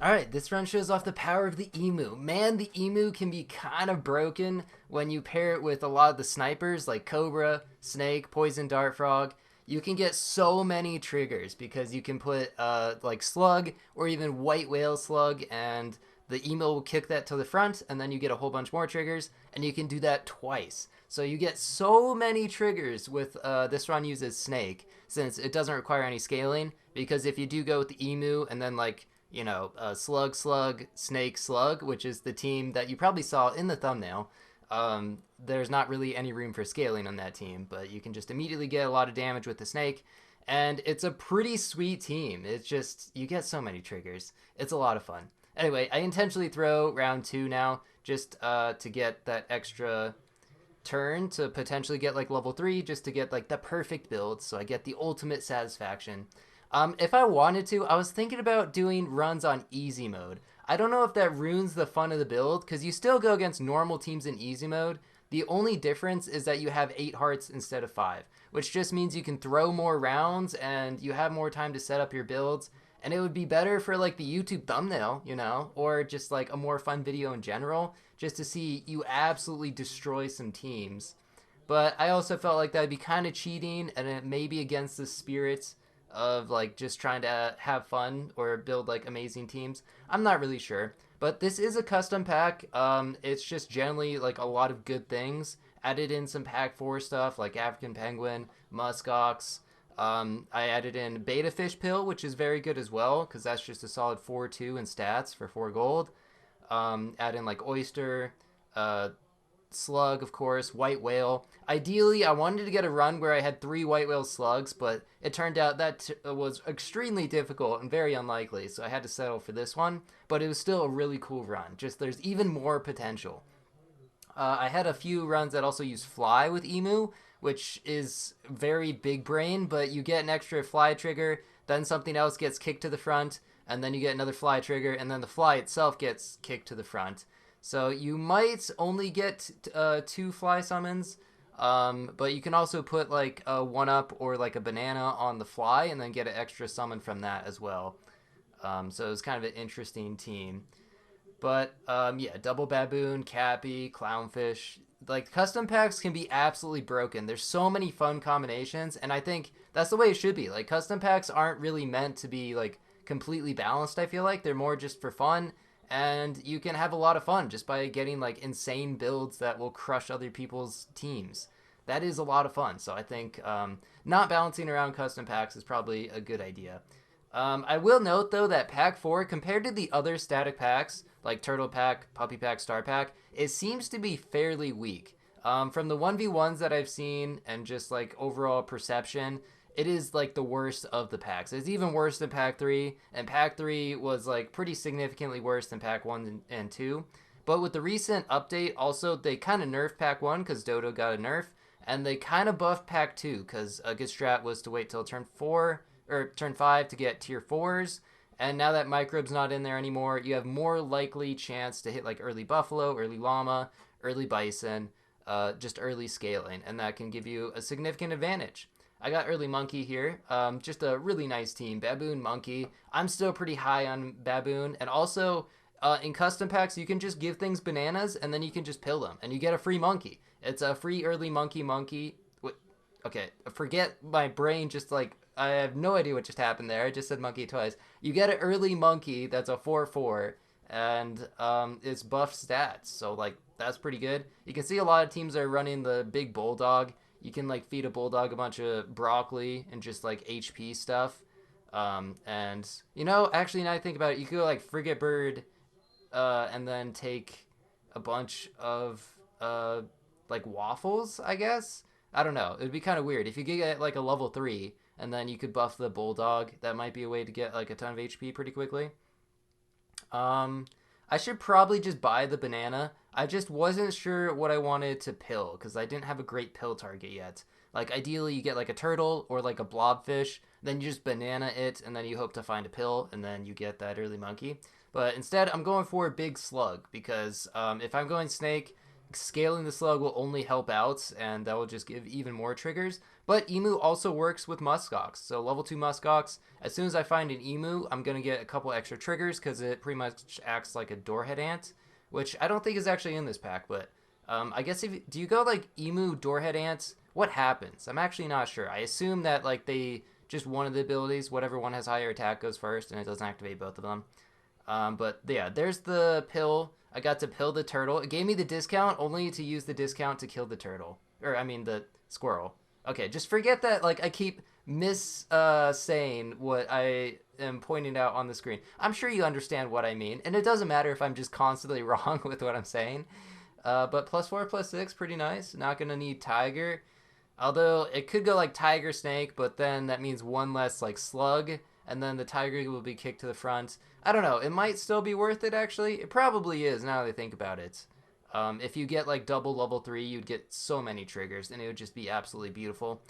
All right, this run shows off the power of the emu. Man, the emu can be kind of broken when you pair it with a lot of the snipers like Cobra, Snake, Poison Dart Frog. You can get so many triggers because you can put like Slug or even White Whale Slug, and the emu will kick that to the front, and then you get a whole bunch more triggers, and you can do that twice. So you get so many triggers with this run uses Snake since it doesn't require any scaling. Because if you do go with the emu and then like Slug, Slug, Snake, Slug, which is the team that you probably saw in the thumbnail. There's not really any room for scaling on that team, but you can just immediately get a lot of damage with the Snake, and it's a pretty sweet team. It's just, you get so many triggers. It's a lot of fun. Anyway, I intentionally throw round two now just to get that extra turn to potentially get like level 3 just to get like the perfect build so I get the ultimate satisfaction. If I wanted to, I was thinking about doing runs on easy mode. I don't know if that ruins the fun of the build because you still go against normal teams in easy mode. The only difference is that you have 8 hearts instead of 5, which just means you can throw more rounds and you have more time to set up your builds. And it would be better for like the YouTube thumbnail, or just like a more fun video in general, just to see you absolutely destroy some teams. But I also felt like that'd be kind of cheating and it may be against the spirit of like just trying to have fun or build like amazing teams. I'm not really sure. But this is a custom pack. It's just generally like a lot of good things. Added in some pack 4 stuff like African Penguin, Muskox. I added in Beta Fish Pill, which is very good as well, because that's just a solid 4-2 in stats for 4 gold. Add in like Oyster, uh, Slug, of course, White Whale. Ideally, I wanted to get a run where I had 3 White Whale slugs, but it turned out that was extremely difficult and very unlikely, so I had to settle for this one. But it was still a really cool run. Just there's even more potential. I had a few runs that also use Fly with Emu, which is very big brain, but you get an extra Fly trigger, then something else gets kicked to the front, and then you get another Fly trigger, and then the Fly itself gets kicked to the front. So you might only get 2 Fly summons, but you can also put like a 1-up or like a banana on the Fly, and then get an extra summon from that as well. So it's kind of an interesting team. But yeah, double baboon, cappy, clownfish. Like custom packs can be absolutely broken. There's so many fun combinations, and I think that's the way it should be. Like custom packs aren't really meant to be like completely balanced. I feel like they're more just for fun, and you can have a lot of fun just by getting like insane builds that will crush other people's teams. That is a lot of fun. So I think not balancing around custom packs is probably a good idea. I will note though that Pack 4, compared to the other static packs like Turtle Pack, Puppy Pack, Star Pack, it seems to be fairly weak. From the 1v1s that I've seen and just like overall perception, it is like the worst of the packs. It's even worse than Pack 3, and Pack 3 was like pretty significantly worse than Pack 1 and 2. But with the recent update, also, they kind of nerfed Pack 1 because Dodo got a nerf, and they kind of buffed Pack 2 because a good strat was to wait till turn 4 or turn 5 to get tier 4s. And now that Microbe's not in there anymore, you have more likely chance to hit like early Buffalo, early Llama, early Bison, just early scaling. And that can give you a significant advantage. I got early Monkey here. Just a really nice team. Baboon, Monkey. I'm still pretty high on Baboon. And also, in custom packs, you can just give things bananas and then you can just pill them. And you get a free Monkey. It's a free early Monkey. Okay, forget my brain just like I have no idea what just happened there. I just said monkey twice. You get an early monkey that's a 4/4, and it's buff stats. So like that's pretty good. You can see a lot of teams are running the big bulldog. You can like feed a bulldog a bunch of broccoli and just like HP stuff. And actually now I think about it, you could go like frigate bird, and then take a bunch of like waffles, I guess. I don't know. It'd be kind of weird if you could get like a level 3 and then you could buff the bulldog. That might be a way to get like a ton of HP pretty quickly. Um, I should probably just buy the banana. I just wasn't sure what I wanted to pill because I didn't have a great pill target yet. Like ideally, you get like a turtle or like a blobfish, then you just banana it, and then you hope to find a pill, and then you get that early monkey. But instead, I'm going for a big slug because if I'm going snake, scaling the slug will only help out, and that will just give even more triggers. But emu also works with muskox. So level 2 muskox, as soon as I find an emu, I'm going to get a couple extra triggers because it pretty much acts like a doorhead ant, which I don't think is actually in this pack, but I guess if do you go like emu doorhead ants, what happens? I'm actually not sure. I assume that like they just one of the abilities, whatever one has higher attack goes first, and it doesn't activate both of them. But yeah, there's the pill. I got to pill the turtle. It gave me the discount only to use the discount to kill the turtle. Or, I mean, the squirrel. Okay, just forget that, like, I keep saying what I am pointing out on the screen. I'm sure you understand what I mean, and it doesn't matter if I'm just constantly wrong with what I'm saying. But +4, +6, pretty nice. Not going to need tiger. Although it could go like tiger snake, but then that means one less like slug, and then the tiger will be kicked to the front. I don't know. It might still be worth it actually. It probably is now that I think about it. If you get like double level 3, you'd get so many triggers, and it would just be absolutely beautiful.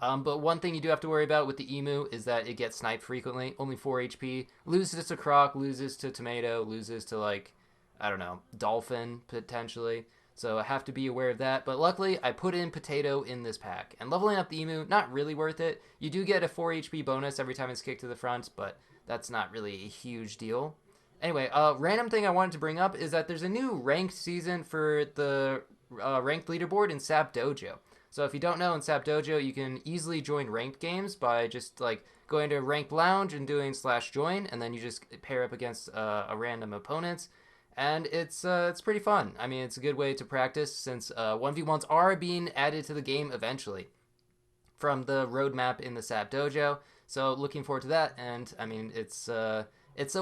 But one thing you do have to worry about with the emu is that it gets sniped frequently. Only 4 HP. Loses to croc, loses to tomato, loses to like, I don't know, dolphin potentially. So I have to be aware of that. But luckily, I put in potato in this pack. And leveling up the emu, not really worth it. You do get a 4 HP bonus every time it's kicked to the front, but that's not really a huge deal. Anyway, random thing I wanted to bring up is that there's a new ranked season for the ranked leaderboard in Sap Dojo. So if you don't know, in Sap Dojo, you can easily join ranked games by just like going to ranked lounge and doing /join, and then you just pair up against a random opponents, and it's pretty fun. I mean, it's a good way to practice since 1v1s are being added to the game eventually from the roadmap in the Sap Dojo. So looking forward to that, and I mean, it's a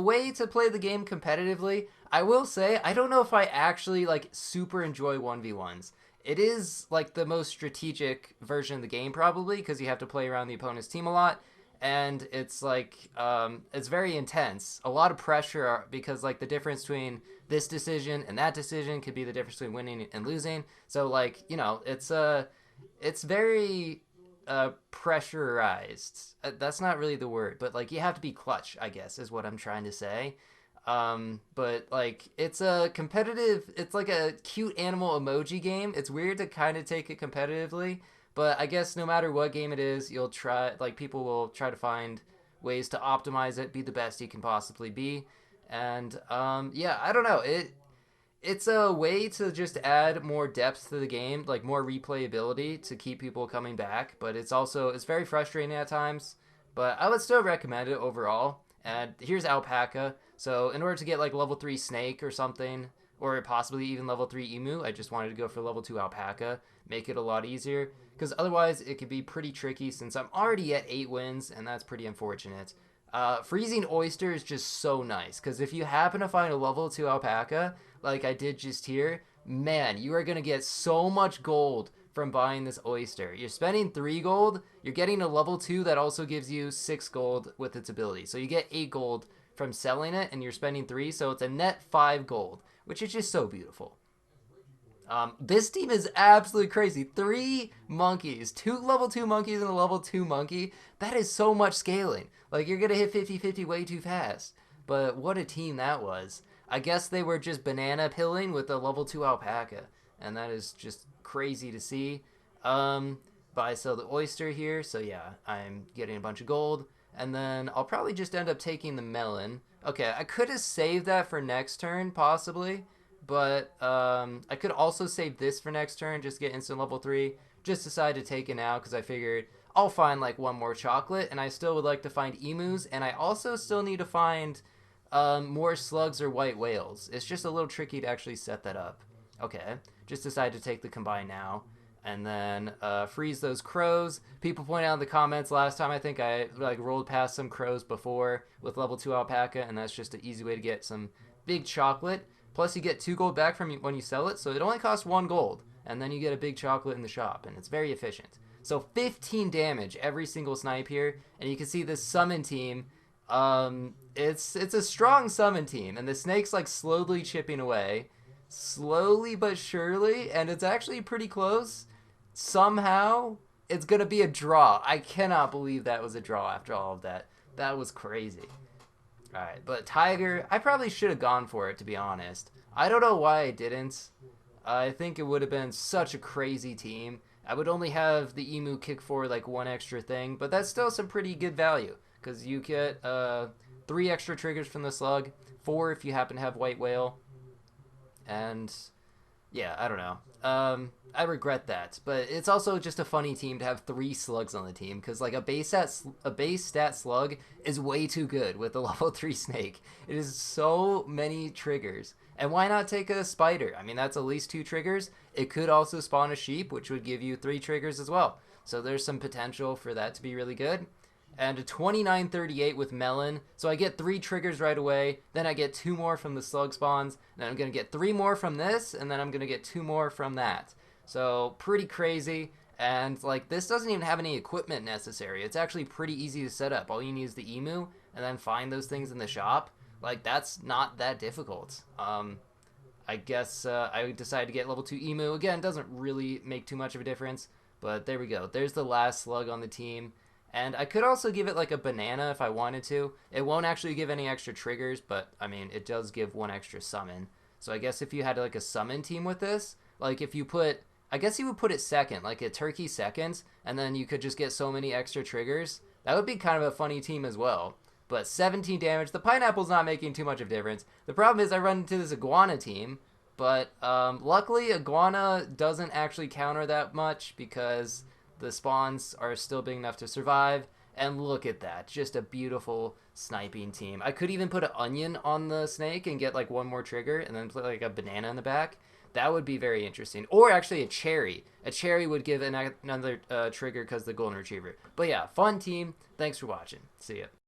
way to play the game competitively. I will say, I don't know if I actually like super enjoy 1v1s. It is like the most strategic version of the game probably because you have to play around the opponent's team a lot, and it's like it's very intense. A lot of pressure because like the difference between this decision and that decision could be the difference between winning and losing. So like, you know, it's very pressurized. That's not really the word, but like you have to be clutch, I guess, is what I'm trying to say. But like it's a competitive, it's like a cute animal emoji game. It's weird to kind of take it competitively, but I guess no matter what game it is, you'll try, like people will try to find ways to optimize it, be the best you can possibly be. And yeah, I don't know. It's a way to just add more depth to the game, like more replayability to keep people coming back, but it's very frustrating at times, but I would still recommend it overall. And here's alpaca. So in order to get like level 3 snake or something, or possibly even level 3 emu, I just wanted to go for level 2 alpaca, make it a lot easier, because otherwise it could be pretty tricky since I'm already at 8 wins, and that's pretty unfortunate. Freezing oyster is just so nice, because if you happen to find a level 2 alpaca, like I did just here, man, you are going to get so much gold from buying this oyster. You're spending 3 gold, you're getting a level 2 that also gives you 6 gold with its ability. So you get 8 gold from selling it, and you're spending 3, so it's a net 5 gold, which is just so beautiful. This team is absolutely crazy. 3 monkeys, 2 level 2 monkeys and a level 2 monkey. That is so much scaling. Like, you're going to hit 50-50 way too fast. But what a team that was. I guess they were just banana pilling with a level 2 alpaca. And that is just crazy to see. But I sell the oyster here, so yeah, I'm getting a bunch of gold. And then I'll probably just end up taking the melon. Okay, I could have saved that for next turn, possibly. But I could also save this for next turn, just get instant level 3. Just decided to take it now because I figured I'll find like one more chocolate. And I still would like to find emus. And I also still need to find more slugs or white whales. It's just a little tricky to actually set that up. Okay, just decided to take the combine now. And then freeze those crows. People pointed out in the comments last time, I think I like rolled past some crows before with level 2 alpaca, and that's just an easy way to get some big chocolate. Plus you get 2 gold back from when you sell it, so it only costs 1 gold. And then you get a big chocolate in the shop, and it's very efficient. So 15 damage every single snipe here, and you can see this summon team. It's a strong summon team, and the snake's like slowly chipping away. Slowly but surely, and it's actually pretty close. Somehow it's gonna be a draw. I cannot believe that was a draw after all of that. That was crazy. Alright, but tiger, I probably should have gone for it, to be honest. I don't know why I didn't. I think it would have been such a crazy team, I would only have the emu kick for like one extra thing, but that's still some pretty good value because you get 3 extra triggers from the slug, 4 if you happen to have white whale, and yeah, I don't know. I regret that, but it's also just a funny team to have 3 slugs on the team because like a base stat slug is way too good with a level 3 snake. It is so many triggers, and why not take a spider? I mean, that's at least 2 triggers. It could also spawn a sheep, which would give you 3 triggers as well. So there's some potential for that to be really good. And a 2938 with melon. So I get 3 triggers right away. Then I get 2 more from the slug spawns. Then I'm going to get 3 more from this. And then I'm going to get 2 more from that. So pretty crazy. And like this doesn't even have any equipment necessary. It's actually pretty easy to set up. All you need is the emu and then find those things in the shop. Like that's not that difficult. I guess I decided to get level 2 emu. Again, doesn't really make too much of a difference. But there we go. There's the last slug on the team. And I could also give it like a banana if I wanted to. It won't actually give any extra triggers, but I mean, it does give 1 extra summon. So I guess if you had like a summon team with this, like if you put, I guess you would put it second, like a turkey second, and then you could just get so many extra triggers. That would be kind of a funny team as well. But 17 damage, the pineapple's not making too much of a difference. The problem is I run into this iguana team, but luckily iguana doesn't actually counter that much because the spawns are still big enough to survive. And look at that. Just a beautiful sniping team. I could even put an onion on the snake and get like 1 more trigger and then put like a banana in the back. That would be very interesting. Or actually a cherry. A cherry would give another trigger because the golden retriever. But yeah, fun team. Thanks for watching. See ya.